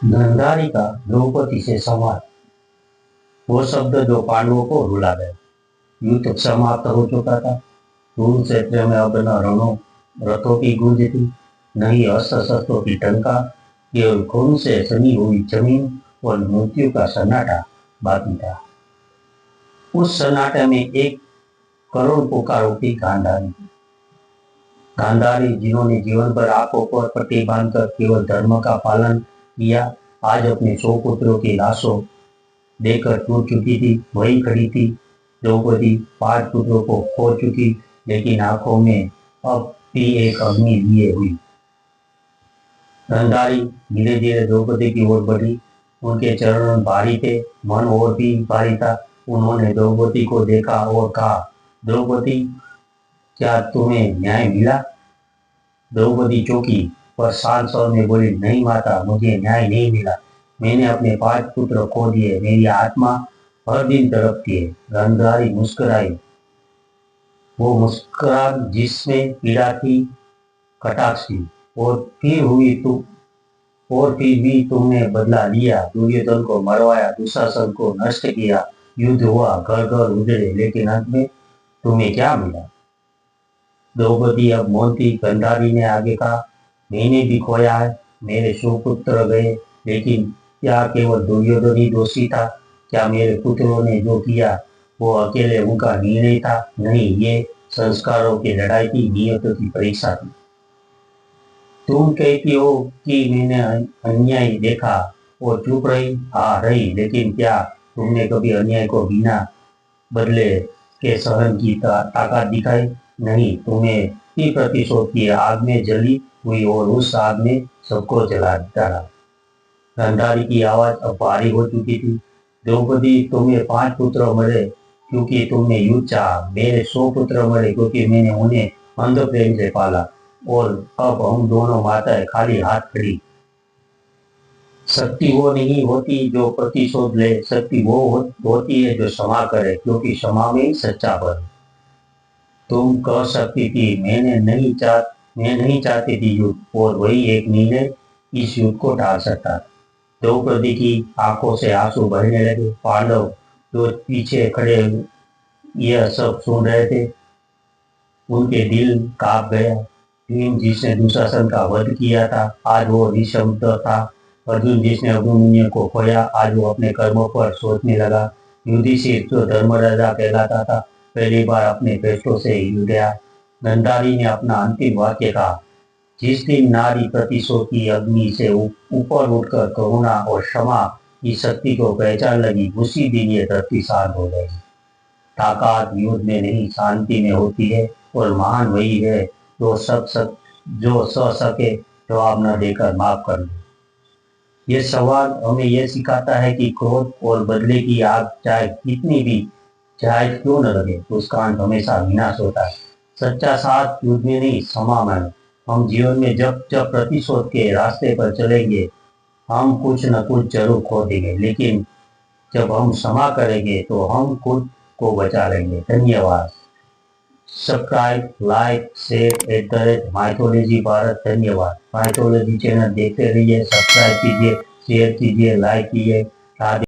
गांधारी का द्रौपदी से संवाद। वो शब्द जो पांडवों को रुला गए। युद्ध समाप्त हो चुका था। कुरुक्षेत्र में अब न रणों रथों की गूंज थी, न ही अस्त्र शस्त्रों की टंका। केवल खून से सनी हुई जमीन और मृत्यु का सन्नाटा बाकी था। उस सन्नाटे में एक करुण पुकार उठी गांधारी। गांधारी जिन्होंने जीवन भर आंखों पर पट्टी बांधकर केवल धर्म का पालन किया, आज अपने 100 पुत्रों की लाशों देकर टूट चुकी थी। वही खड़ी थी द्रौपदी, 5 पुत्रों को खो चुकी, लेकिन आंखों में अब भी एक अग्नि लिए हुई। गांधारी धीरे धीरे द्रौपदी की ओर बढ़ी। उनके चरण भारी थे, मन और भी भारी था। उन्होंने द्रौपदी को देखा और कहा, द्रौपदी, क्या तुम्हें न्याय मिला? द्रौपदी चौंकी, पर शांत स्वर में बोली, नहीं माता, मुझे न्याय नहीं मिला। मैंने अपने 5 पुत्र खो दिए, मेरी आत्मा हर दिन तड़पती है। गांधारी मुस्कुराई, वो मुस्कुराहट जिसमें पीड़ा थी, कटाक्ष थी। और फिर भी तुमने बदला लिया, दुर्योधन को मरवाया, दुशासन को नष्ट किया, युद्ध हुआ, घर घर उजड़े, लेकिन अंत में तुम्हें क्या मिला? द्रौपदी अब मौन थी। गांधारी ने आगे कहा, मैंने भी खोया है, मेरे 100 पुत्र गए, लेकिन क्या केवल दुर्योधन ही दोषी था? क्या मेरे पुत्रों ने जो किया वो अकेले उनका निर्णय था? नहीं, ये संस्कारों की लड़ाई थी, नियतों की परीक्षा थी। तुम कहती हो कि मैंने अन्याय देखा और चुप रही, हाँ रही, लेकिन क्या तुमने कभी अन्याय को बिना बदले के सहन की ताकत दिखाई? नहीं, तुम्हें ही प्रतिशोध की आग में जली हुई और उस आग में सबको जला डाला। गांधारी की आवाज अब भारी हो चुकी थी। द्रौपदी, तुम्हें 5 पुत्र मरे क्योंकि तुमने युद्ध चाहा, मेरे 100 पुत्र मरे क्योंकि मैंने उन्हें अंध प्रेम से पाला, और अब हम दोनों माताएं खाली हाथ खड़ी। शक्ति वो नहीं होती जो प्रतिशोध ले, शक्ति वो होती है जो क्षमा करे, क्योंकि क्षमा में ही सच्चा बल है। तुम कह सकती थी मैं नहीं चाहती थी युद्ध, और वही एक निर्णय इस युद्ध को टाल सकता था। द्रौपदी की आंखों से आंसू बहने लगे। पांडव जो पीछे खड़े यह सब सुन रहे थे, उनके दिल कांप गया। भीम जिसने दुशासन का वध किया था, आज वो निशब्द था। अर्जुन जिसने अभिमन्यु को खोया, आज वो अपने कर्मों पर सोचने लगा। युधिष्ठिर जो धर्मराजा कहलाता था, पहली बार अपने फैसलों से हिल गया। गांधारी ने अपना अंतिम वाक्य कहा, जिस दिन नारी प्रतिशोध की अग्नि से ऊपर उठकर करुणा और क्षमा की शक्ति को पहचान लगी, उसी दिन ये धरती शांत हो गई। ताकत युद्ध में नहीं, शांति में होती है, और महान वही है जो सह सके जवाब न देकर माफ कर दे। ये सवाल हमें यह सिखाता है कि क्रोध और बदले की आग चाहे कितनी भी जायज क्यों न लगे, उसका अंत हमेशा विनाश होता है। सच्चा साथ युद्ध में नहीं, क्षमा में है। हम जीवन में जब जब प्रतिशोध के रास्ते पर चलेंगे, हम कुछ न कुछ जरूर खो देंगे, लेकिन जब हम क्षमा करेंगे तो हम खुद को बचा लेंगे। धन्यवाद। Subscribe, like, share @mythology Bharat. धन्यवाद। माइथोलॉजी चैनल देखते रहिए, सब्सक्राइब कीजिए, शेयर कीजिए, लाइक कीजिए।